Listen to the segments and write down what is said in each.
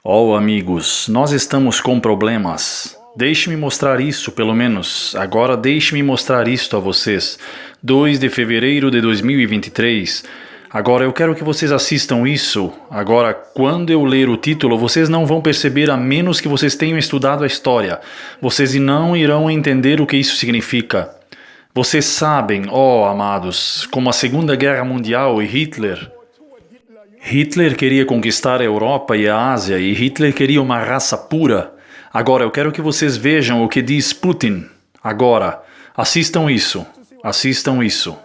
Oh, amigos, nós estamos com problemas. Deixe-me mostrar isso, pelo menos. Agora deixe-me mostrar isto a vocês. 2 de fevereiro de 2023. Agora eu quero que vocês assistam isso. Agora, quando eu ler o título, vocês não vão perceber a menos que vocês tenham estudado a história. Vocês não irão entender o que isso significa. Vocês sabem, oh amados, como a Segunda Guerra Mundial e Hitler queria conquistar a Europa e a Ásia, e Hitler queria uma raça pura. Agora, eu quero que vocês vejam o que diz Putin. Agora, assistam isso. Assistam isso.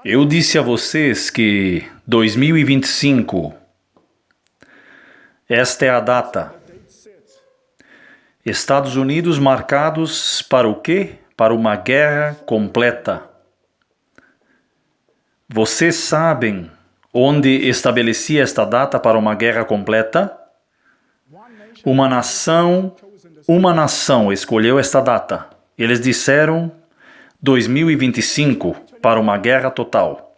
Eu disse a vocês que 2025, esta é a data. Estados Unidos marcados para o quê? Para uma guerra completa. Vocês sabem onde estabelecia esta data para uma guerra completa? Uma nação escolheu esta data. Eles disseram 2025 para uma guerra total.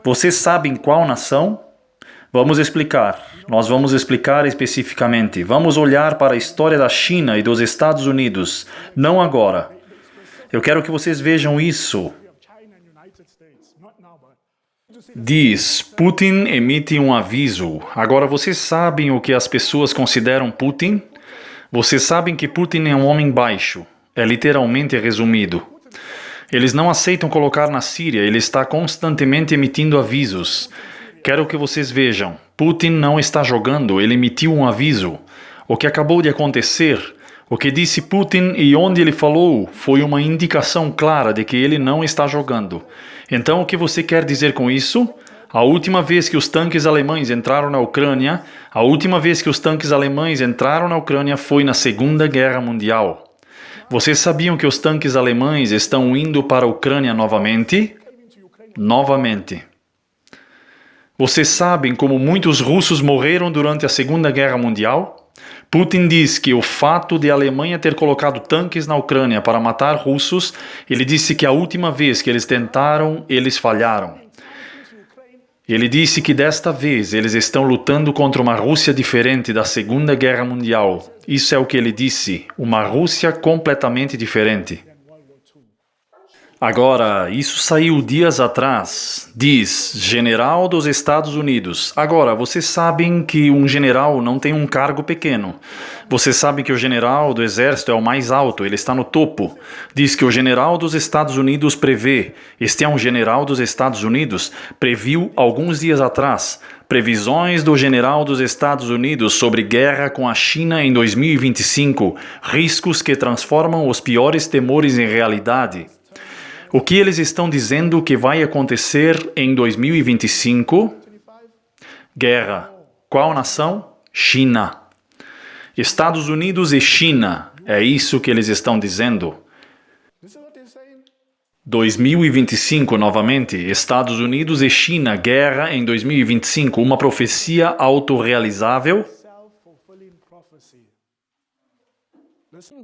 Vocês sabem qual nação? Vamos explicar. Nós vamos explicar especificamente. Vamos olhar para a história da China e dos Estados Unidos. Não agora. Eu quero que vocês vejam isso. Diz, Putin emite um aviso. Agora, vocês sabem o que as pessoas consideram Putin? Vocês sabem que Putin é um homem baixo. É literalmente resumido. Eles não aceitam colocar na Síria. Ele está constantemente emitindo avisos. Quero que vocês vejam. Putin não está jogando. Ele emitiu um aviso. O que acabou de acontecer, o que disse Putin e onde ele falou, foi uma indicação clara de que ele não está jogando. Então, o que você quer dizer com isso? A última vez que os tanques alemães entraram na Ucrânia, foi na Segunda Guerra Mundial. Vocês sabiam que os tanques alemães estão indo para a Ucrânia novamente? Novamente. Vocês sabem como muitos russos morreram durante a Segunda Guerra Mundial? Putin diz que o fato de a Alemanha ter colocado tanques na Ucrânia para matar russos, ele disse que a última vez que eles tentaram, eles falharam. Ele disse que desta vez eles estão lutando contra uma Rússia diferente da Segunda Guerra Mundial. Isso é o que ele disse, uma Rússia completamente diferente. Agora, isso saiu dias atrás, diz general dos Estados Unidos. Agora, vocês sabem que um general não tem um cargo pequeno. Vocês sabem que o general do exército é o mais alto, ele está no topo. Diz que o general dos Estados Unidos prevê. Este é um general dos Estados Unidos, previu alguns dias atrás. Previsões do general dos Estados Unidos sobre guerra com a China em 2025. Riscos que transformam os piores temores em realidade. O que eles estão dizendo que vai acontecer em 2025? Guerra. Qual nação? China. Estados Unidos e China. É isso que eles estão dizendo. 2025 novamente. Estados Unidos e China. Guerra em 2025. Uma profecia autorrealizável.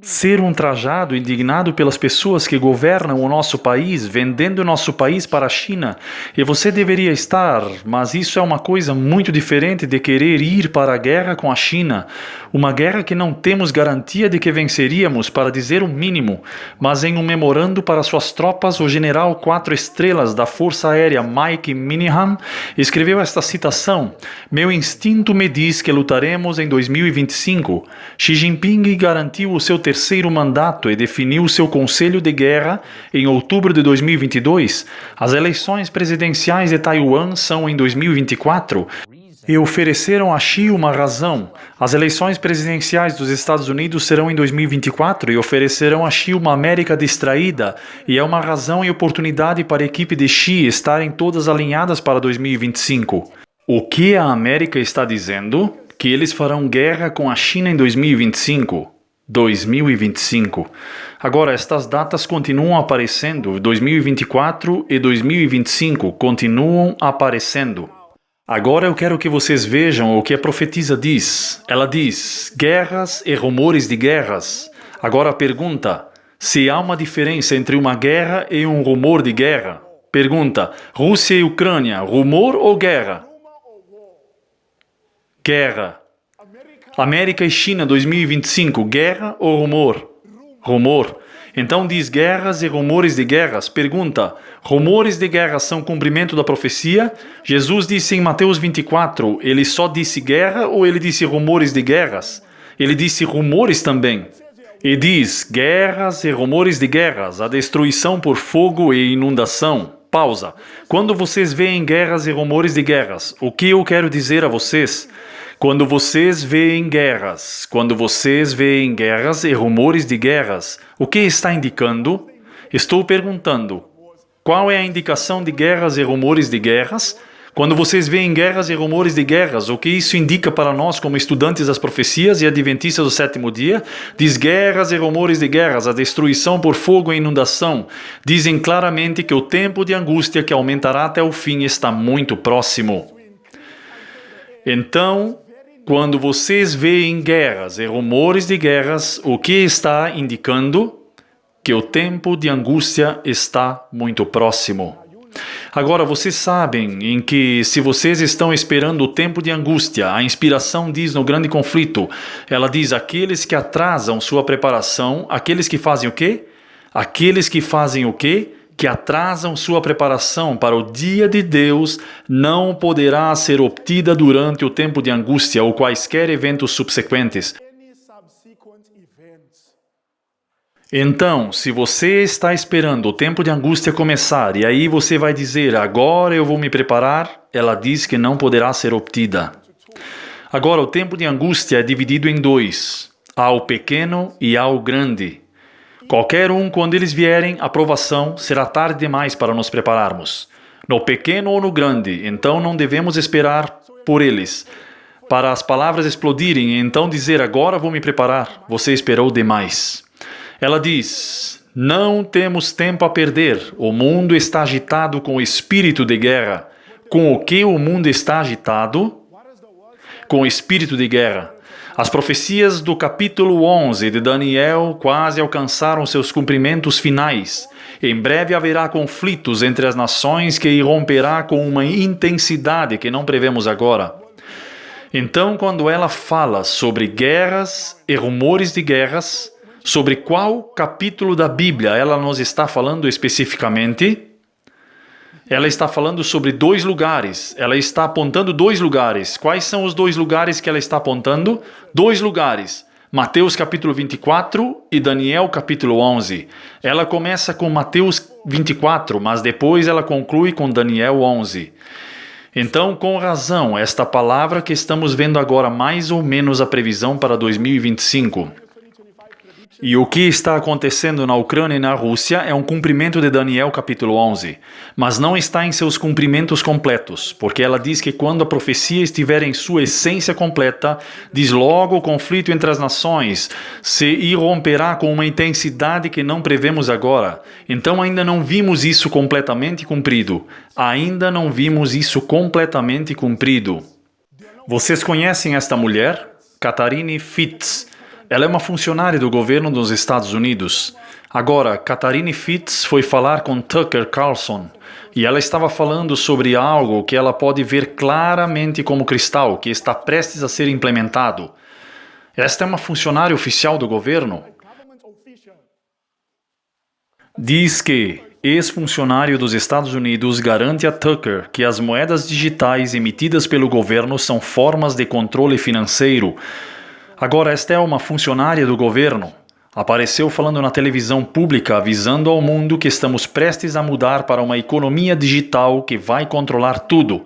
Ser ultrajado, indignado pelas pessoas que governam o nosso país, vendendo nosso país para a China. E você deveria estar, mas isso é uma coisa muito diferente de querer ir para a guerra com a China. Uma guerra que não temos garantia de que venceríamos, para dizer o mínimo. Mas em um memorando para suas tropas, o general 4 estrelas da Força Aérea Mike Minihan escreveu esta citação: "Meu instinto me diz que lutaremos em 2025. Xi Jinping garantiu o seu terceiro mandato e definiu seu conselho de guerra em outubro de 2022. As eleições presidenciais de Taiwan são em 2024 e ofereceram a Xi uma razão. As eleições presidenciais dos Estados Unidos serão em 2024 e oferecerão a Xi uma América distraída, e é uma razão e oportunidade para a equipe de Xi estarem todas alinhadas para 2025. O que a América está dizendo? Que eles farão guerra com a China em 2025. 2025. Agora, estas datas continuam aparecendo, 2024 e 2025 continuam aparecendo. Agora eu quero que vocês vejam o que a profetisa diz. Ela diz, guerras e rumores de guerras. Agora a pergunta, se há uma diferença entre uma guerra e um rumor de guerra? Pergunta, Rússia e Ucrânia, rumor ou guerra? Guerra. América e China 2025, guerra ou rumor? Rumor. Então diz guerras e rumores de guerras. Pergunta, rumores de guerras são cumprimento da profecia? Jesus disse em Mateus 24, ele só disse guerra ou ele disse rumores de guerras? Ele disse rumores também. E diz guerras e rumores de guerras, a destruição por fogo e inundação. Pausa. Quando vocês veem guerras e rumores de guerras, o que eu quero dizer a vocês? Quando vocês veem guerras e rumores de guerras, o que está indicando? Estou perguntando, qual é a indicação de guerras e rumores de guerras? Quando vocês veem guerras e rumores de guerras, o que isso indica para nós como estudantes das profecias e adventistas do sétimo dia? Diz guerras e rumores de guerras, a destruição por fogo e inundação. Dizem claramente que o tempo de angústia que aumentará até o fim está muito próximo. Então, quando vocês veem guerras e rumores de guerras, o que está indicando? Que o tempo de angústia está muito próximo. Agora, vocês sabem em que se vocês estão esperando o tempo de angústia, a inspiração diz no grande conflito, ela diz aqueles que atrasam sua preparação, aqueles que fazem o quê? Aqueles que fazem o quê? Que atrasam sua preparação para o dia de Deus não poderá ser obtida durante o tempo de angústia ou quaisquer eventos subsequentes. Então, se você está esperando o tempo de angústia começar e aí você vai dizer, agora eu vou me preparar, ela diz que não poderá ser obtida. Agora, o tempo de angústia é dividido em dois, há o pequeno e há o grande. Qualquer um, quando eles vierem, a provação será tarde demais para nos prepararmos. No pequeno ou no grande, então não devemos esperar por eles. Para as palavras explodirem e então dizer, agora vou me preparar, você esperou demais. Ela diz, não temos tempo a perder, o mundo está agitado com o espírito de guerra. Com o que o mundo está agitado? Com o espírito de guerra. As profecias do capítulo 11 de Daniel quase alcançaram seus cumprimentos finais. Em breve haverá conflitos entre as nações que irromperá com uma intensidade que não prevemos agora. Então, quando ela fala sobre guerras e rumores de guerras, sobre qual capítulo da Bíblia ela nos está falando especificamente? Ela está falando sobre dois lugares. Ela está apontando dois lugares. Quais são os dois lugares que ela está apontando? Dois lugares. Mateus capítulo 24 e Daniel capítulo 11. Ela começa com Mateus 24, mas depois ela conclui com Daniel 11. Então, com razão, esta palavra que estamos vendo agora, mais ou menos a previsão para 2025. E o que está acontecendo na Ucrânia e na Rússia é um cumprimento de Daniel capítulo 11, mas não está em seus cumprimentos completos, porque ela diz que quando a profecia estiver em sua essência completa, diz logo o conflito entre as nações se irromperá com uma intensidade que não prevemos agora. Então ainda não vimos isso completamente cumprido. Ainda não vimos isso completamente cumprido. Vocês conhecem esta mulher? Katharine Fitz. Ela é uma funcionária do governo dos Estados Unidos. Agora, Katharine Fitz foi falar com Tucker Carlson e ela estava falando sobre algo que ela pode ver claramente como cristal, que está prestes a ser implementado. Esta é uma funcionária oficial do governo. Diz que ex-funcionário dos Estados Unidos garante a Tucker que as moedas digitais emitidas pelo governo são formas de controle financeiro. Agora, esta é uma funcionária do governo. Apareceu falando na televisão pública, avisando ao mundo que estamos prestes a mudar para uma economia digital que vai controlar tudo.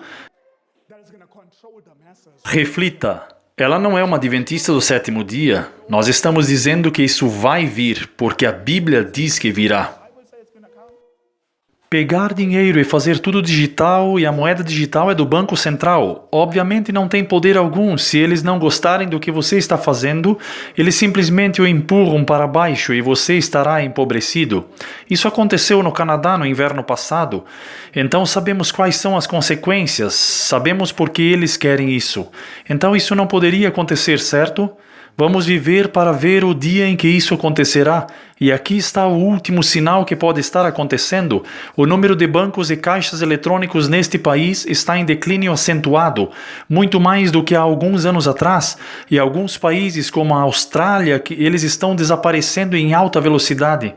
Reflita, ela não é uma adventista do sétimo dia. Nós estamos dizendo que isso vai vir, porque a Bíblia diz que virá. Pegar dinheiro e fazer tudo digital e a moeda digital é do Banco Central. Obviamente não tem poder algum. Se eles não gostarem do que você está fazendo, eles simplesmente o empurram para baixo e você estará empobrecido. Isso aconteceu no Canadá no inverno passado. Então sabemos quais são as consequências, sabemos por que eles querem isso. Então isso não poderia acontecer, certo? Vamos viver para ver o dia em que isso acontecerá. E aqui está o último sinal que pode estar acontecendo. O número de bancos e caixas eletrônicos neste país está em declínio acentuado, muito mais do que há alguns anos atrás. E alguns países, como a Austrália, que eles estão desaparecendo em alta velocidade.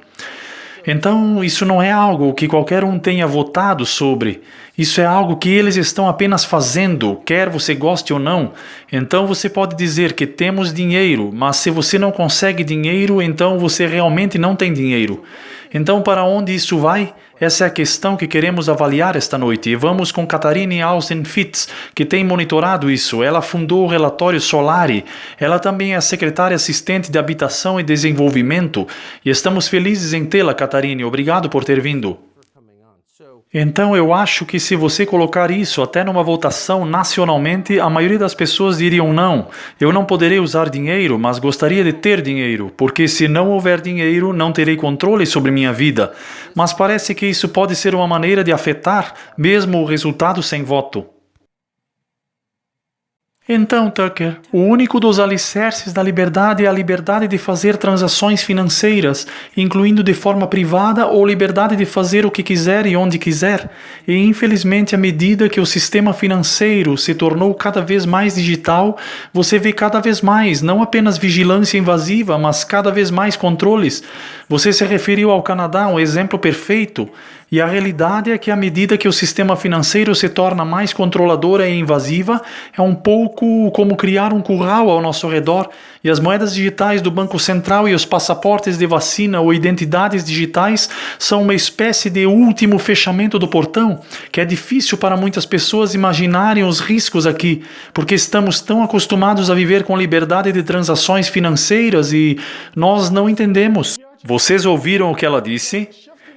Então, isso não é algo que qualquer um tenha votado sobre. Isso é algo que eles estão apenas fazendo, quer você goste ou não. Então, você pode dizer que temos dinheiro, mas se você não consegue dinheiro, então você realmente não tem dinheiro. Então, para onde isso vai? Essa é a questão que queremos avaliar esta noite. E vamos com Katharine Austin Fitts, que tem monitorado isso. Ela fundou o relatório Solari. Ela também é secretária assistente de Habitação e Desenvolvimento. E estamos felizes em tê-la, Katharine. Obrigado por ter vindo. Então, eu acho que se você colocar isso até numa votação nacionalmente, a maioria das pessoas diriam não. Eu não poderei usar dinheiro, mas gostaria de ter dinheiro, porque se não houver dinheiro, não terei controle sobre minha vida. Mas parece que isso pode ser uma maneira de afetar mesmo o resultado sem voto. Então, Tucker, o único dos alicerces da liberdade é a liberdade de fazer transações financeiras, incluindo de forma privada ou liberdade de fazer o que quiser e onde quiser. E, infelizmente, à medida que o sistema financeiro se tornou cada vez mais digital, você vê cada vez mais, não apenas vigilância invasiva, mas cada vez mais controles. Você se referiu ao Canadá, um exemplo perfeito. E a realidade é que à medida que o sistema financeiro se torna mais controladora e invasiva, é um pouco como criar um curral ao nosso redor, e as moedas digitais do Banco Central e os passaportes de vacina ou identidades digitais são uma espécie de último fechamento do portão, que é difícil para muitas pessoas imaginarem os riscos aqui, porque estamos tão acostumados a viver com liberdade de transações financeiras e nós não entendemos. Vocês ouviram o que ela disse?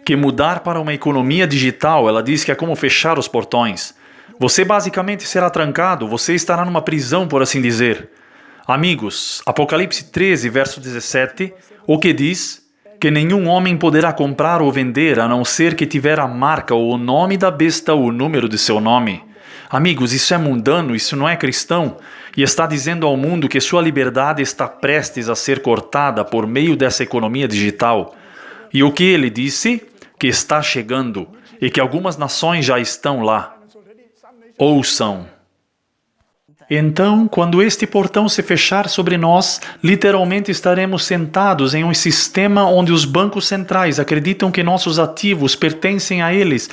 Que mudar para uma economia digital, ela diz que é como fechar os portões. Você basicamente será trancado, você estará numa prisão, por assim dizer. Amigos, Apocalipse 13, verso 17, o que diz? Que nenhum homem poderá comprar ou vender, a não ser que tiver a marca ou o nome da besta ou o número de seu nome. Amigos, isso é mundano, isso não é cristão, e está dizendo ao mundo que sua liberdade está prestes a ser cortada por meio dessa economia digital. E o que ele disse? Que está chegando e que algumas nações já estão lá. Ouçam. Então, quando este portão se fechar sobre nós, literalmente estaremos sentados em um sistema onde os bancos centrais acreditam que nossos ativos pertencem a eles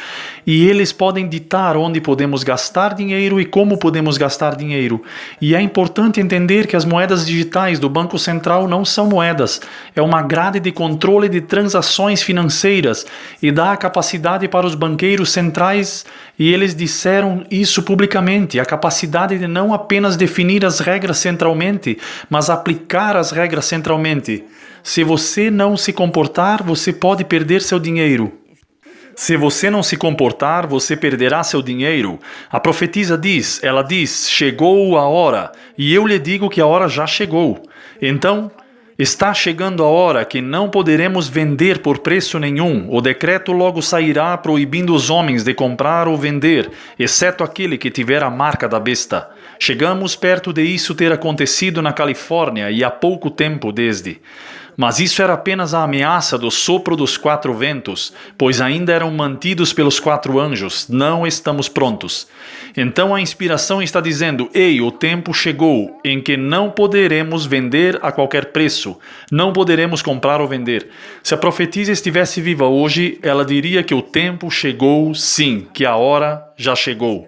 e eles podem ditar onde podemos gastar dinheiro e como podemos gastar dinheiro. E é importante entender que as moedas digitais do Banco Central não são moedas, é uma grade de controle de transações financeiras e dá a capacidade para os banqueiros centrais, e eles disseram isso publicamente, a capacidade de não apenas definir as regras centralmente, mas aplicar as regras centralmente. Se você não se comportar, você pode perder seu dinheiro. Se você não se comportar, você perderá seu dinheiro. A profetisa diz, ela diz, chegou a hora, e eu lhe digo que a hora já chegou. Então, está chegando a hora que não poderemos vender por preço nenhum. O decreto logo sairá proibindo os homens de comprar ou vender, exceto aquele que tiver a marca da besta. Chegamos perto de isso ter acontecido na Califórnia e há pouco tempo desde. Mas isso era apenas a ameaça do sopro dos 4 ventos, pois ainda eram mantidos pelos 4 anjos. Não estamos prontos. Então a inspiração está dizendo, ei, o tempo chegou em que não poderemos vender a qualquer preço. Não poderemos comprar ou vender. Se a profetisa estivesse viva hoje, ela diria que o tempo chegou sim, que a hora já chegou.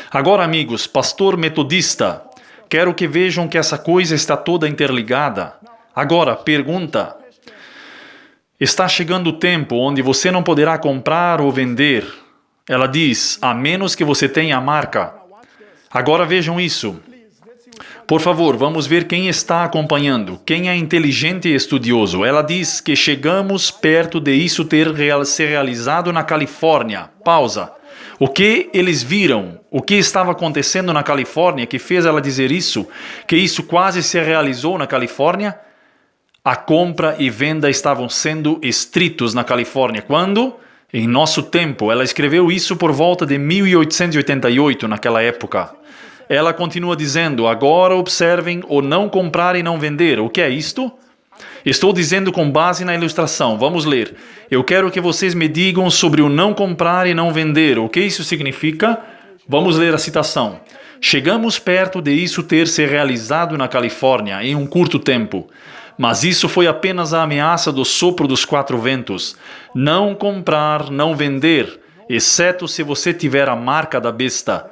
Agora, amigos, pastor metodista, quero que vejam que essa coisa está toda interligada. Agora, pergunta. Está chegando o tempo onde você não poderá comprar ou vender. Ela diz, a menos que você tenha a marca. Agora vejam isso. Por favor, vamos ver quem está acompanhando, quem é inteligente e estudioso. Ela diz que chegamos perto de isso ter se realizado na Califórnia. Pausa. O que eles viram? O que estava acontecendo na Califórnia que fez ela dizer isso? Que isso quase se realizou na Califórnia? A compra e venda estavam sendo estritos na Califórnia. Quando? Em nosso tempo. Ela escreveu isso por volta de 1888, naquela época. Ela continua dizendo, agora observem o não comprar e não vender. O que é isto? Estou dizendo com base na ilustração. Vamos ler. Eu quero que vocês me digam sobre o não comprar e não vender. O que isso significa? Vamos ler a citação. Chegamos perto de isso ter se realizado na Califórnia em um curto tempo. Mas isso foi apenas a ameaça do sopro dos quatro ventos. Não comprar, não vender, exceto se você tiver a marca da besta.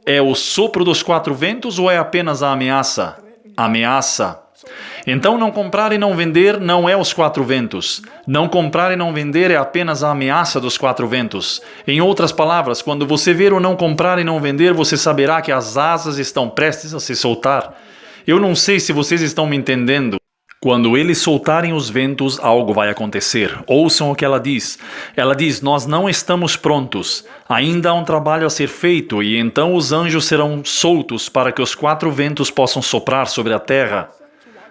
É o sopro dos quatro ventos ou é apenas a ameaça? Ameaça. Então, não comprar e não vender não é os quatro ventos. Não comprar e não vender é apenas a ameaça dos quatro ventos. Em outras palavras, quando você ver o não comprar e não vender, você saberá que as asas estão prestes a se soltar. Eu não sei se vocês estão me entendendo. Quando eles soltarem os ventos, algo vai acontecer. Ouçam o que ela diz. Ela diz, nós não estamos prontos. Ainda há um trabalho a ser feito e então os anjos serão soltos para que os quatro ventos possam soprar sobre a terra.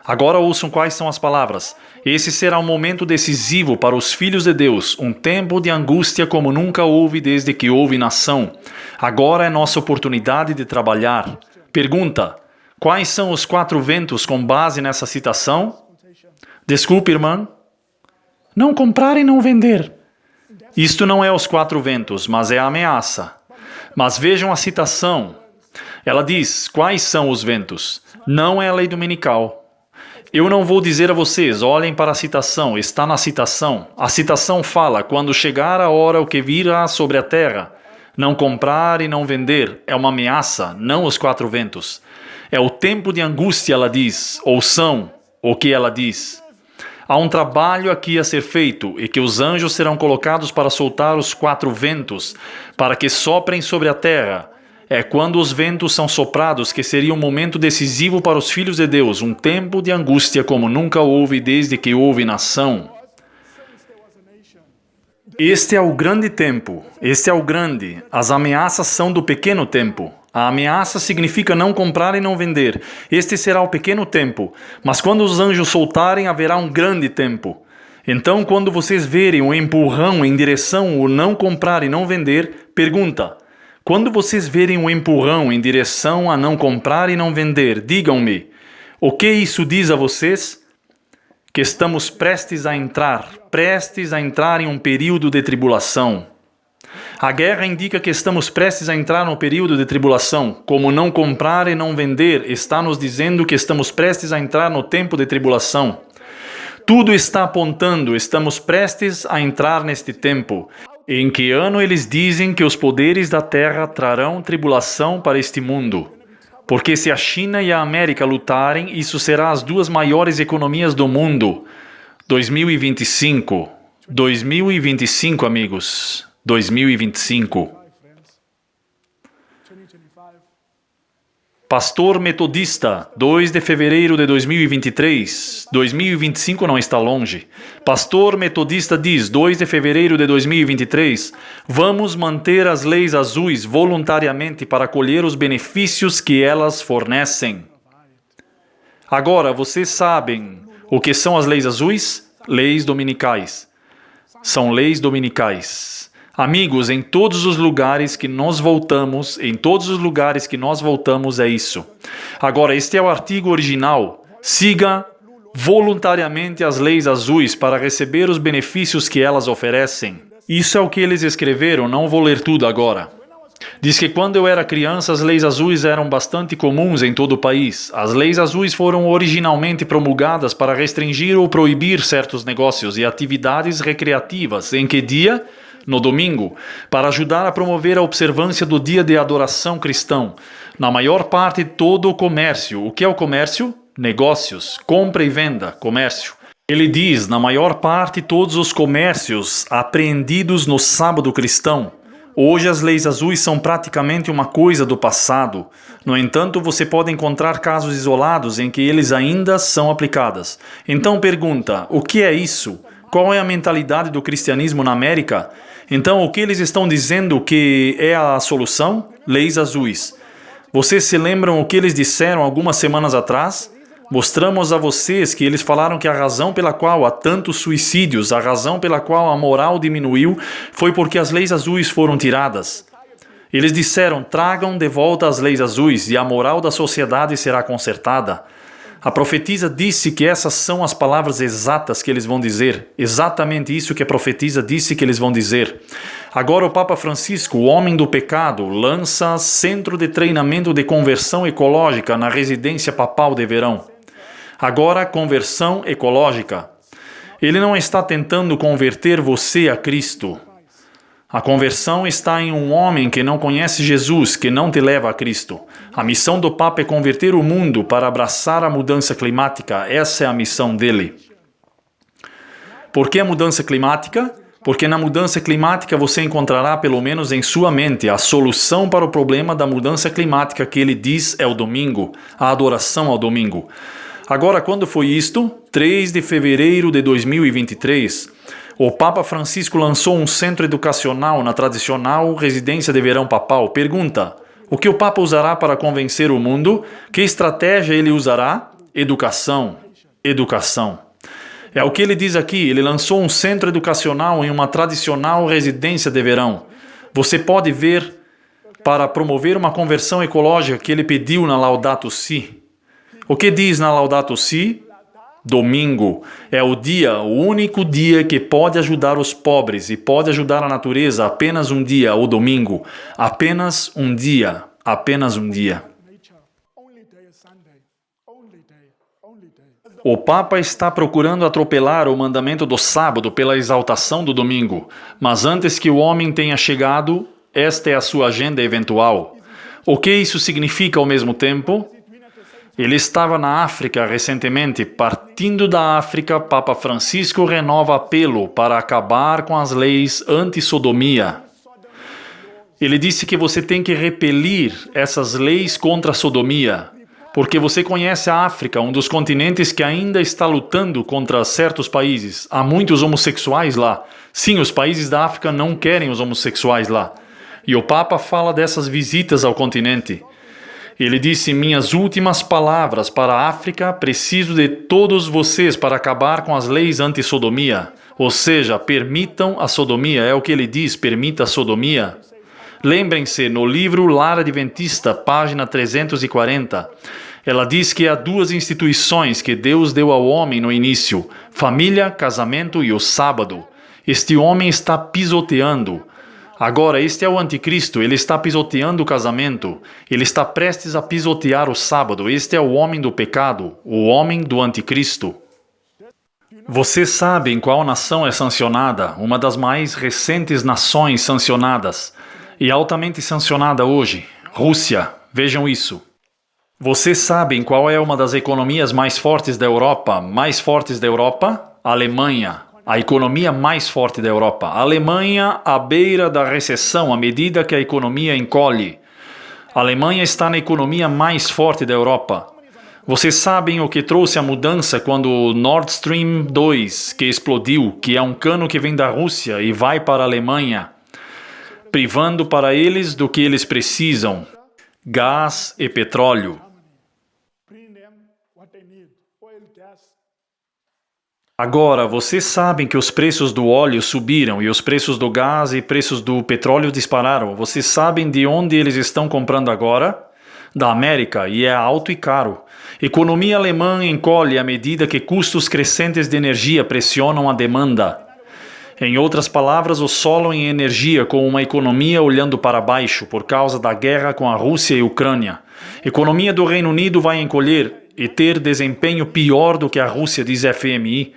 Agora ouçam quais são as palavras. Esse será um momento decisivo para os filhos de Deus, um tempo de angústia como nunca houve desde que houve nação. Agora é nossa oportunidade de trabalhar. Pergunta. Quais são os quatro ventos com base nessa citação? Desculpe, irmã. Não comprar e não vender. Isto não é os quatro ventos, mas é a ameaça. Mas vejam a citação. Ela diz, quais são os ventos? Não é a lei dominical. Eu não vou dizer a vocês, olhem para a citação, está na citação. A citação fala, quando chegar a hora o que virá sobre a terra. Não comprar e não vender é uma ameaça, não os quatro ventos. É o tempo de angústia, ela diz, ou são o que ela diz. Há um trabalho aqui a ser feito e que os anjos serão colocados para soltar os quatro ventos, para que soprem sobre a terra. É quando os ventos são soprados que seria um momento decisivo para os filhos de Deus, um tempo de angústia como nunca houve desde que houve nação. Este é o grande tempo, este é o grande. As ameaças são do pequeno tempo. A ameaça significa não comprar e não vender. Este será o pequeno tempo, mas quando os anjos soltarem, haverá um grande tempo. Então, quando vocês verem um empurrão em direção ao não comprar e não vender, pergunta. Quando vocês verem um empurrão em direção a não comprar e não vender, digam-me, o que isso diz a vocês? Que estamos prestes a entrar em um período de tribulação. A guerra indica que estamos prestes a entrar no período de tribulação. Como não comprar e não vender está nos dizendo que estamos prestes a entrar no tempo de tribulação. Tudo está apontando, estamos prestes a entrar neste tempo. Em que ano eles dizem que os poderes da terra trarão tribulação para este mundo? Porque se a China e a América lutarem, isso será as duas maiores economias do mundo. 2025. 2025, amigos. 2025. Pastor Metodista, 2 de fevereiro de 2023. 2025 não está longe. Pastor Metodista diz, 2 de fevereiro de 2023, vamos manter as leis azuis voluntariamente para colher os benefícios que elas fornecem. Agora, vocês sabem o que são as leis azuis? Leis dominicais. São leis dominicais. Amigos, em todos os lugares que nós voltamos, é isso. Agora, este é o artigo original. Siga voluntariamente as leis azuis para receber os benefícios que elas oferecem. Isso é o que eles escreveram, não vou ler tudo agora. Diz que quando eu era criança, as leis azuis eram bastante comuns em todo o país. As leis azuis foram originalmente promulgadas para restringir ou proibir certos negócios e atividades recreativas. Em que dia? No domingo, para ajudar a promover a observância do dia de adoração cristão. Na maior parte, todo o comércio. O que é o comércio? Negócios, compra e venda, comércio. Ele diz, na maior parte, todos os comércios apreendidos no sábado cristão. Hoje as leis azuis são praticamente uma coisa do passado. No entanto, você pode encontrar casos isolados em que eles ainda são aplicadas. Então pergunta, o que é isso? Qual é a mentalidade do cristianismo na América? Então, o que eles estão dizendo que é a solução? Leis azuis. Vocês se lembram o que eles disseram algumas semanas atrás? Mostramos a vocês que eles falaram que a razão pela qual há tantos suicídios, a razão pela qual a moral diminuiu, foi porque as leis azuis foram tiradas. Eles disseram: tragam de volta as leis azuis e a moral da sociedade será consertada. A profetisa disse que essas são as palavras exatas que eles vão dizer. Exatamente isso que a profetisa disse que eles vão dizer. Agora o Papa Francisco, o homem do pecado, lança centro de treinamento de conversão ecológica na residência papal de verão. Agora, conversão ecológica. Ele não está tentando converter você a Cristo. A conversão está em um homem que não conhece Jesus, que não te leva a Cristo. A missão do Papa é converter o mundo para abraçar a mudança climática. Essa é a missão dele. Por que a mudança climática? Porque na mudança climática você encontrará, pelo menos em sua mente, a solução para o problema da mudança climática que ele diz é o domingo, a adoração ao domingo. Agora, quando foi isto? 3 de fevereiro de 2023. O Papa Francisco lançou um centro educacional na tradicional residência de verão papal. Pergunta: o que o Papa usará para convencer o mundo? Que estratégia ele usará? Educação. Educação. É o que ele diz aqui. Ele lançou um centro educacional em uma tradicional residência de verão. Você pode ver para promover uma conversão ecológica que ele pediu na Laudato Si. O que diz na Laudato Si? Domingo é o dia, o único dia que pode ajudar os pobres e pode ajudar a natureza. Apenas um dia, o domingo. Apenas um dia. Apenas um dia. O Papa está procurando atropelar o mandamento do sábado pela exaltação do domingo. Mas antes que o homem tenha chegado, esta é a sua agenda eventual. O que isso significa ao mesmo tempo? Ele estava na África recentemente. Partindo da África, Papa Francisco renova apelo para acabar com as leis anti-sodomia. Ele disse que você tem que repelir essas leis contra a sodomia, porque você conhece a África, um dos continentes que ainda está lutando contra certos países. Há muitos homossexuais lá. Sim, os países da África não querem os homossexuais lá. E o Papa fala dessas visitas ao continente. Ele disse: minhas últimas palavras para a África, preciso de todos vocês para acabar com as leis anti-sodomia. Ou seja, permitam a sodomia, é o que ele diz, permita a sodomia. Lembrem-se, no livro Lar Adventista, página 340, ela diz que há duas instituições que Deus deu ao homem no início: família, casamento e o sábado. Este homem está pisoteando. Agora, este é o anticristo, ele está pisoteando o casamento, ele está prestes a pisotear o sábado. Este é o homem do pecado, o homem do anticristo. Você sabe em qual nação é sancionada? Uma das mais recentes nações sancionadas e altamente sancionada hoje, Rússia. Vejam isso. Você sabe em qual é uma das economias mais fortes da Europa? Mais fortes da Europa? Alemanha. A economia mais forte da Europa. A Alemanha à beira da recessão à medida que a economia encolhe. A Alemanha está na economia mais forte da Europa. Vocês sabem o que trouxe a mudança quando o Nord Stream 2, que explodiu, que é um cano que vem da Rússia e vai para a Alemanha, privando para eles do que eles precisam: gás e petróleo. Agora, vocês sabem que os preços do óleo subiram e os preços do gás e preços do petróleo dispararam. Vocês sabem de onde eles estão comprando agora? Da América, e é alto e caro. Economia alemã encolhe à medida que custos crescentes de energia pressionam a demanda. Em outras palavras, o solo em energia com uma economia olhando para baixo por causa da guerra com a Rússia e a Ucrânia. Economia do Reino Unido vai encolher e ter desempenho pior do que a Rússia, diz FMI.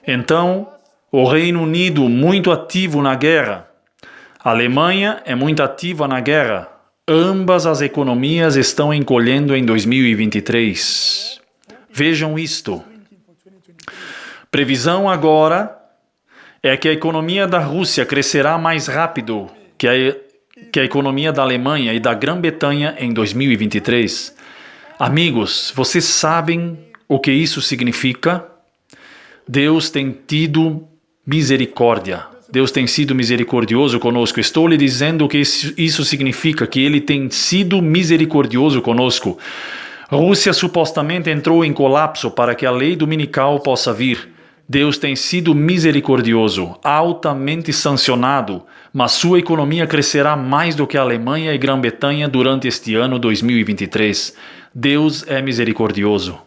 Então, o Reino Unido muito ativo na guerra. A Alemanha é muito ativa na guerra. Ambas as economias estão encolhendo em 2023. Vejam isto. Previsão agora é que a economia da Rússia crescerá mais rápido que a economia da Alemanha e da Grã-Bretanha em 2023. Amigos, vocês sabem o que isso significa? Deus tem tido misericórdia. Deus tem sido misericordioso conosco. Estou lhe dizendo que isso significa que Ele tem sido misericordioso conosco. Rússia supostamente entrou em colapso para que a lei dominical possa vir. Deus tem sido misericordioso, altamente sancionado, mas sua economia crescerá mais do que a Alemanha e Grã-Bretanha durante este ano 2023. Deus é misericordioso.